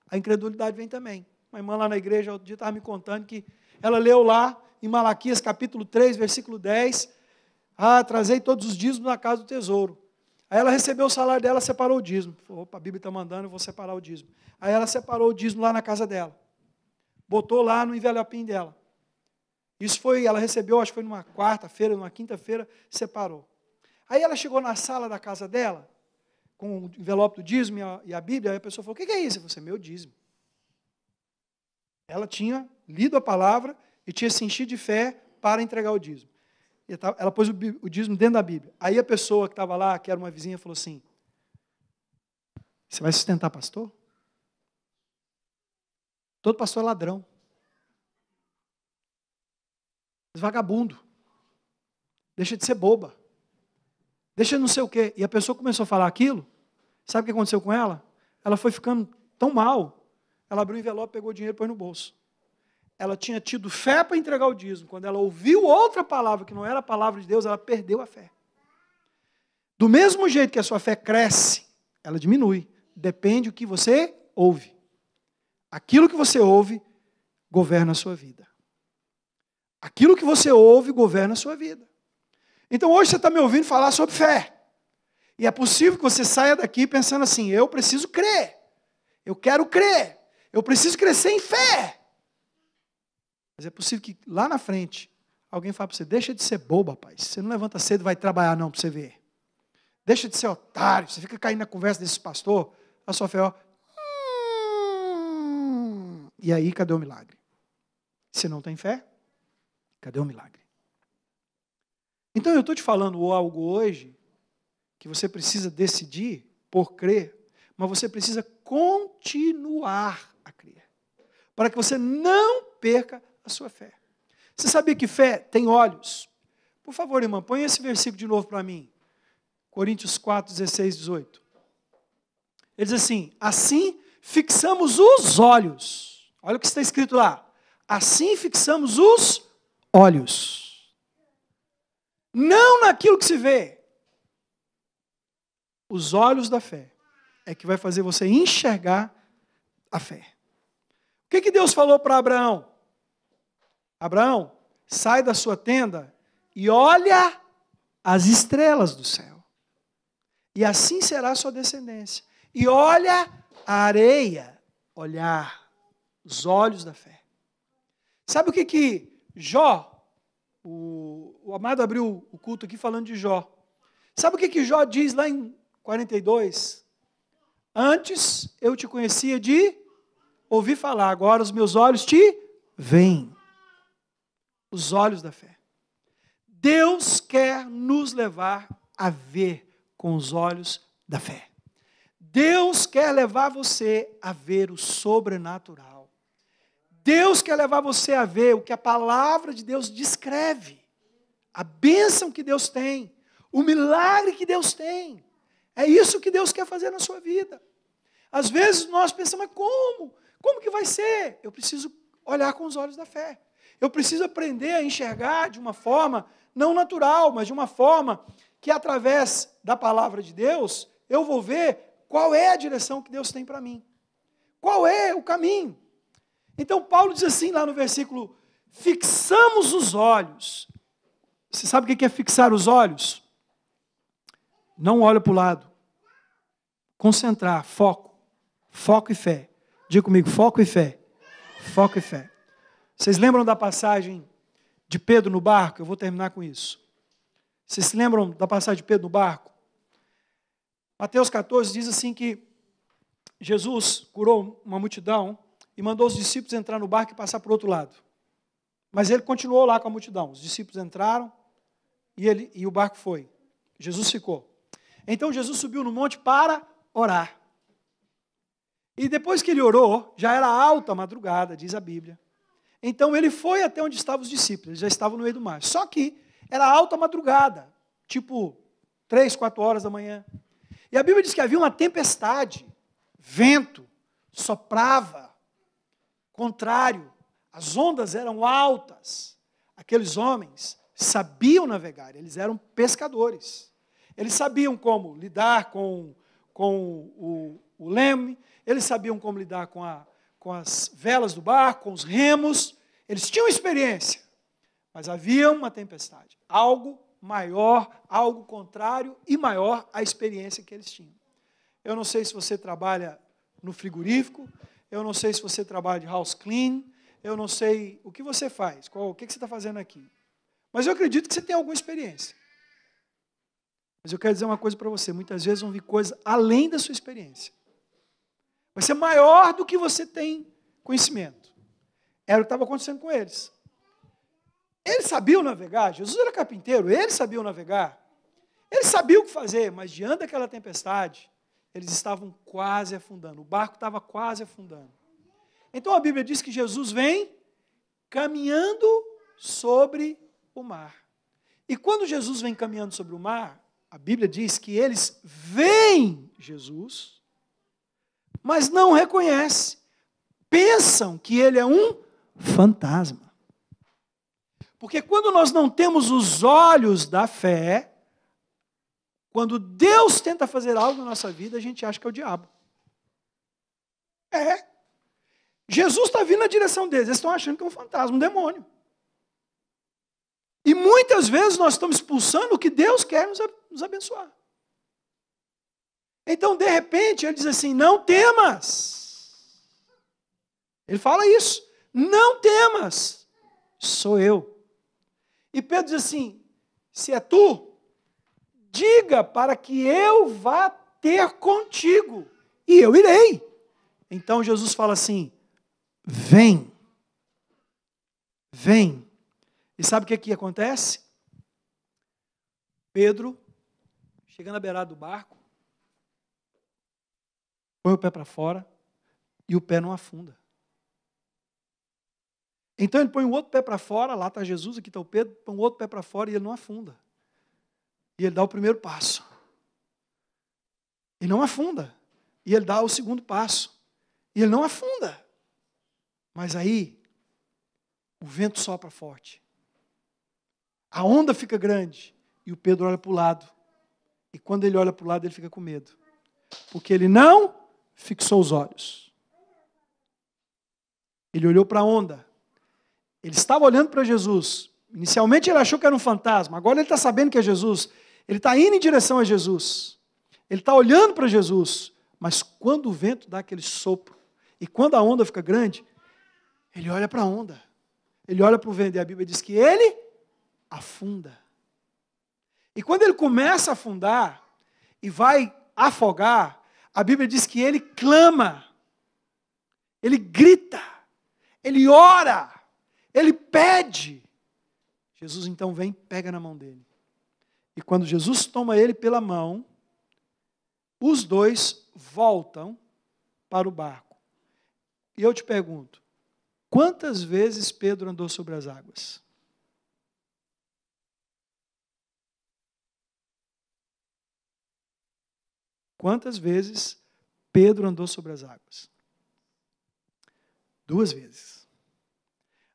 a incredulidade vem também. Uma irmã lá na igreja, outro dia estava me contando que ela leu lá em Malaquias capítulo 3, versículo 10, trazei todos os dízimos na casa do tesouro. Aí ela recebeu o salário dela, separou o dízimo. Falou, opa, a Bíblia está mandando, eu vou separar o dízimo. Aí ela separou o dízimo lá na casa dela. Botou lá no envelopinho dela. Isso foi, ela recebeu, acho que foi numa quarta-feira, numa quinta-feira, separou. Aí ela chegou na sala da casa dela, com o envelope do dízimo e a Bíblia, aí a pessoa falou, o que é isso? Eu falei, meu dízimo. Ela tinha lido a palavra e tinha se enchido de fé para entregar o dízimo. Ela pôs o dízimo dentro da Bíblia. Aí a pessoa que estava lá, que era uma vizinha, falou assim, Você vai sustentar pastor? Todo pastor é ladrão. Vagabundo. Deixa de ser boba. Deixa de não sei o quê. E a pessoa começou a falar aquilo. Sabe o que aconteceu com ela? Ela foi ficando tão mal. Ela abriu o envelope, pegou o dinheiro e pôs no bolso. Ela tinha tido fé para entregar o dízimo. Quando ela ouviu outra palavra, que não era a palavra de Deus, ela perdeu a fé. Do mesmo jeito que a sua fé cresce, ela diminui. Depende do que você ouve. Aquilo que você ouve governa a sua vida. Aquilo que você ouve governa a sua vida. Então hoje você está me ouvindo falar sobre fé. E é possível que você saia daqui pensando assim, eu preciso crer. Eu quero crer. Eu preciso crescer em fé. Mas é possível que lá na frente, alguém fale para você, deixa de ser bobo, rapaz. Você não levanta cedo e vai trabalhar não, para você ver. Deixa de ser otário. Você fica caindo na conversa desse pastor. A sua fé, ó. E aí, cadê o milagre? Se não tem fé, cadê o milagre? Então, eu estou te falando algo hoje que você precisa decidir por crer, mas você precisa continuar a crer, para que você não perca a sua fé. Você sabia que fé tem olhos? Por favor, irmã, põe esse versículo de novo para mim. Coríntios 4, 16, 18. Ele diz assim, assim fixamos os olhos. Olha o que está escrito lá. Assim fixamos os olhos. Não naquilo que se vê. Os olhos da fé é que vai fazer você enxergar a fé. O que Deus falou para Abraão? Abraão, sai da sua tenda e olha as estrelas do céu. E assim será a sua descendência. E olha a areia, olhar os olhos da fé. Sabe o que Jó, o Amado abriu o culto aqui falando de Jó. Sabe o que Jó diz lá em 42? Antes eu te conhecia de ouvir falar, agora os meus olhos te veem. Os olhos da fé. Deus quer nos levar a ver com os olhos da fé. Deus quer levar você a ver o sobrenatural. Deus quer levar você a ver o que a palavra de Deus descreve. A bênção que Deus tem. O milagre que Deus tem. É isso que Deus quer fazer na sua vida. Às vezes nós pensamos, mas como? Como que vai ser? Eu preciso olhar com os olhos da fé. Eu preciso aprender a enxergar de uma forma não natural, mas de uma forma que através da palavra de Deus, eu vou ver qual é a direção que Deus tem para mim. Qual é o caminho? Então Paulo diz assim lá no versículo, fixamos os olhos. Você sabe o que é fixar os olhos? Não olha para o lado. Concentrar, foco. Foco e fé. Diga comigo, foco e fé. Foco e fé. Vocês lembram da passagem de Pedro no barco? Eu vou terminar com isso. Vocês se lembram da passagem de Pedro no barco? Mateus 14 diz assim que Jesus curou uma multidão e mandou os discípulos entrar no barco e passar para o outro lado. Mas ele continuou lá com a multidão. Os discípulos entraram e o barco foi. Jesus ficou. Então Jesus subiu no monte para orar. E depois que ele orou, já era alta madrugada, diz a Bíblia. Então ele foi até onde estavam os discípulos, eles já estavam no meio do mar. Só que era alta madrugada, tipo 3, 4 horas da manhã. E a Bíblia diz que havia uma tempestade, vento, soprava, contrário, as ondas eram altas. Aqueles homens sabiam navegar, eles eram pescadores. Eles sabiam como lidar com o leme, eles sabiam como lidar com as velas do barco, com os remos. Eles tinham experiência, mas havia uma tempestade. Algo maior, algo contrário e maior à experiência que eles tinham. Eu não sei se você trabalha no frigorífico, eu não sei se você trabalha de house clean, eu não sei o que você faz, o que você está fazendo aqui. Mas eu acredito que você tem alguma experiência. Mas eu quero dizer uma coisa para você, muitas vezes vão vir coisas além da sua experiência. Vai ser maior do que você tem conhecimento. Era o que estava acontecendo com eles. Eles sabiam navegar, Jesus era carpinteiro, eles sabiam navegar. Eles sabiam o que fazer, mas diante daquela tempestade, eles estavam quase afundando. O barco estava quase afundando. Então a Bíblia diz que Jesus vem caminhando sobre o mar. E quando Jesus vem caminhando sobre o mar, a Bíblia diz que eles veem Jesus, mas não reconhecem. Pensam que ele é um fantasma. Porque quando nós não temos os olhos da fé, quando Deus tenta fazer algo na nossa vida, a gente acha que é o diabo. Jesus está vindo na direção deles, eles estão achando que é um fantasma, um demônio. E muitas vezes nós estamos expulsando o que Deus quer nos abençoar. Então, de repente, ele diz assim, não temas. Ele fala isso, não temas, sou eu. E Pedro diz assim, se é tu, diga para que eu vá ter contigo, e eu irei. Então Jesus fala assim, vem. E sabe o que acontece? Pedro, chegando à beirada do barco, põe o pé para fora e o pé não afunda. Então ele põe o outro pé para fora, lá está Jesus, aqui está o Pedro, põe o outro pé para fora e ele não afunda. E ele dá o primeiro passo. E não afunda. E ele dá o segundo passo. E ele não afunda. Mas aí, o vento sopra forte. A onda fica grande. E o Pedro olha para o lado. E quando ele olha para o lado, ele fica com medo. Porque ele não fixou os olhos. Ele olhou para a onda. Ele estava olhando para Jesus. Inicialmente ele achou que era um fantasma. Agora ele está sabendo que é Jesus. Ele está indo em direção a Jesus. Ele está olhando para Jesus. Mas quando o vento dá aquele sopro, e quando a onda fica grande, ele olha para a onda. Ele olha para o vento. E a Bíblia diz que ele afunda. E quando ele começa a afundar, e vai afogar, a Bíblia diz que ele clama. Ele grita. Ele ora. Ele pede. Jesus então vem e pega na mão dele. E quando Jesus toma ele pela mão, os dois voltam para o barco. E eu te pergunto, quantas vezes Pedro andou sobre as águas? Quantas vezes Pedro andou sobre as águas? 2 vezes.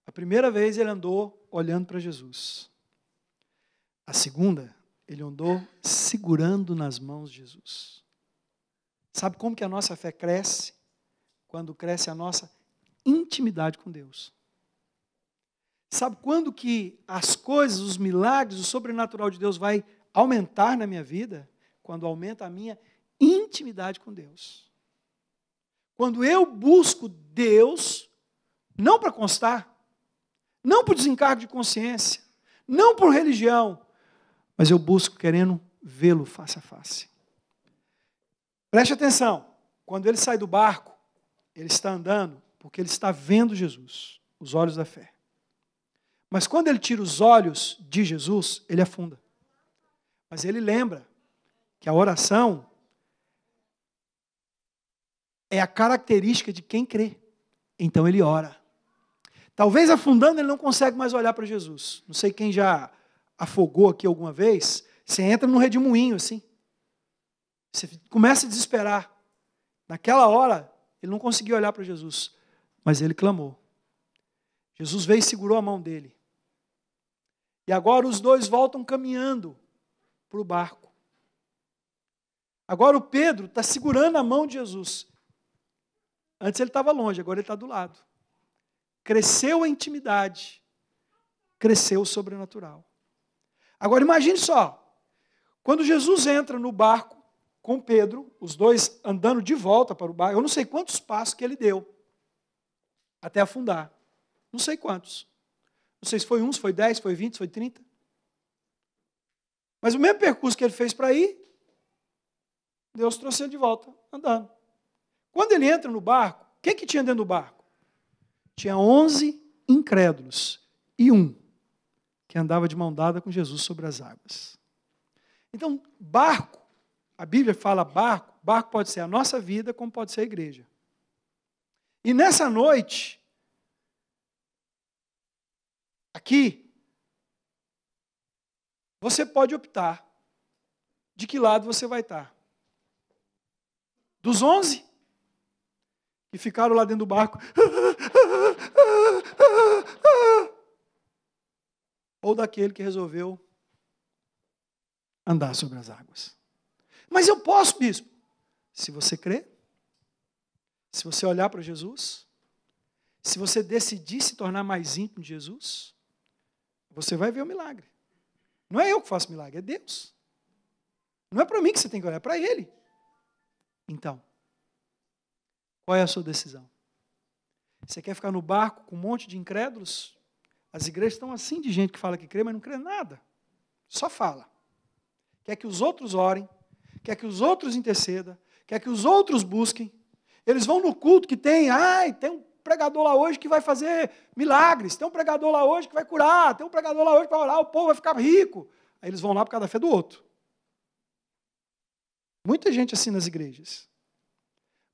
A primeira vez ele andou olhando para Jesus. A segunda, ele andou segurando nas mãos de Jesus. Sabe como que a nossa fé cresce? Quando cresce a nossa intimidade com Deus. Sabe quando que as coisas, os milagres, o sobrenatural de Deus vai aumentar na minha vida? Quando aumenta a minha intimidade com Deus. Quando eu busco Deus, não para constar, não por desencargo de consciência, não por religião, mas eu busco querendo vê-lo face a face. Preste atenção, quando ele sai do barco, ele está andando porque ele está vendo Jesus, os olhos da fé. Mas quando ele tira os olhos de Jesus, ele afunda. Mas ele lembra que a oração é a característica de quem crê. Então ele ora. Talvez afundando ele não consegue mais olhar para Jesus. Não sei quem já afogou aqui alguma vez. Você entra num redemoinho assim. Você começa a desesperar. Naquela hora, ele não conseguia olhar para Jesus. Mas ele clamou. Jesus veio e segurou a mão dele. E agora os dois voltam caminhando para o barco. Agora o Pedro está segurando a mão de Jesus. Antes ele estava longe, agora ele está do lado. Cresceu a intimidade, cresceu o sobrenatural. Agora imagine só, quando Jesus entra no barco com Pedro, os dois andando de volta para o barco, eu não sei quantos passos que ele deu até afundar. Não sei quantos. Não sei se foi 1, se foi 10, se foi 20, se foi 30. Mas o mesmo percurso que ele fez para ir, Deus trouxe ele de volta, andando. Quando ele entra no barco, o que tinha dentro do barco? Tinha 11 incrédulos e um que andava de mão dada com Jesus sobre as águas. Então, barco, a Bíblia fala barco, barco pode ser a nossa vida, como pode ser a igreja. E nessa noite, aqui, você pode optar de que lado você vai estar. Dos 11 que ficaram lá dentro do barco, ou daquele que resolveu andar sobre as águas. Mas eu posso, bispo. Se você crer, se você olhar para Jesus, se você decidir se tornar mais íntimo de Jesus, você vai ver o milagre. Não é eu que faço milagre, é Deus. Não é para mim que você tem que olhar, é para Ele. Então, qual é a sua decisão? Você quer ficar no barco com um monte de incrédulos? As igrejas estão assim de gente que fala que crê, mas não crê nada. Só fala. Quer que os outros orem, quer que os outros intercedam, quer que os outros busquem. Eles vão no culto que tem um pregador lá hoje que vai fazer milagres, tem um pregador lá hoje que vai curar, tem um pregador lá hoje que vai orar, o povo vai ficar rico. Aí eles vão lá por causa da fé do outro. Muita gente assim nas igrejas.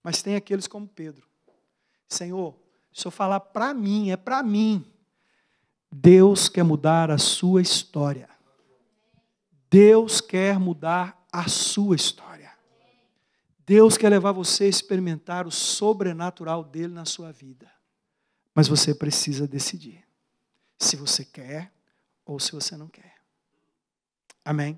Mas tem aqueles como Pedro. Senhor, se eu falar para mim, é para mim. Deus quer mudar a sua história. Deus quer mudar a sua história. Deus quer levar você a experimentar o sobrenatural dele na sua vida. Mas você precisa decidir se você quer ou se você não quer. Amém?